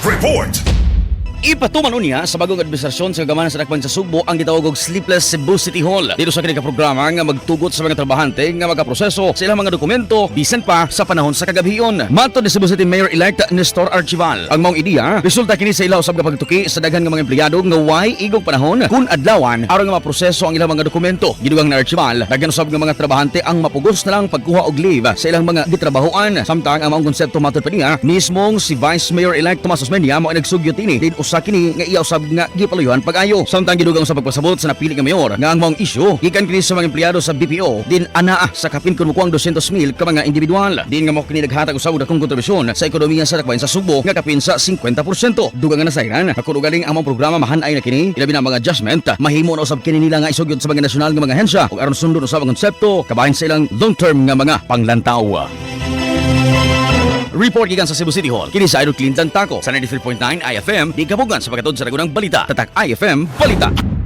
Report! Ipatuman niya sa bagong administrasyon sa kagamanan sa Dakpan sa Sugbo ang gitawag og Sleepless Cebu City Hall. Dito sa kini ka programa nga magtugot sa mga trabahante nga magaproseso sa ilang mga dokumento bisan pa sa panahon sa kagabion. Mato ni Cebu City Mayor-elect Nestor Archival. Ang maong ideya, resulta kini sa ilaw usab nga pagtuki sa daghan nga mga empleyado nga way igong panahon kun adlawan aron nga maproseso ang ilang mga dokumento. Gidugang na Archival, daghan usab nga mga trabahante ang mapugos na lang pagkuha og leave sa ilang mga gitrabahoan. Samtang ang maong konsepto matod pa niya, mismong si Vice Mayor-elect Tomas Osmeña mao nagsugyo tini din usa kini nga iya usab nga gipaluyuhan pag-ayo. Samtang gidugang sa pagpasabot sa napili nga mayor nga ang maong isyu gikan kini sa mga empleyado sa BPO din anaa sa kapin kun mukuang 200,000 ka mga individual. Din nga mo kini naghatag usab og dakong kontribusyon sa ekonomiya sa Dakbayan sa Sugbo nga kapin sa 50%. Dugang nga nasayran ako galing ang mga programa mahanay na kini ilabi na mga adjustment mahimo na usab kini nila nga isugyod sa mga nasyonal nga mga ahensya ug aron sundon usab ang konsepto kabahin sa ilang long-term nga mga panglantaw. Report gikan sa Cebu City Hall. Kini sa Idol Clinton Taco sa 93.9 IFM di kabugan sa pagkatod sa Ragunang Balita. Tatak IFM Balita.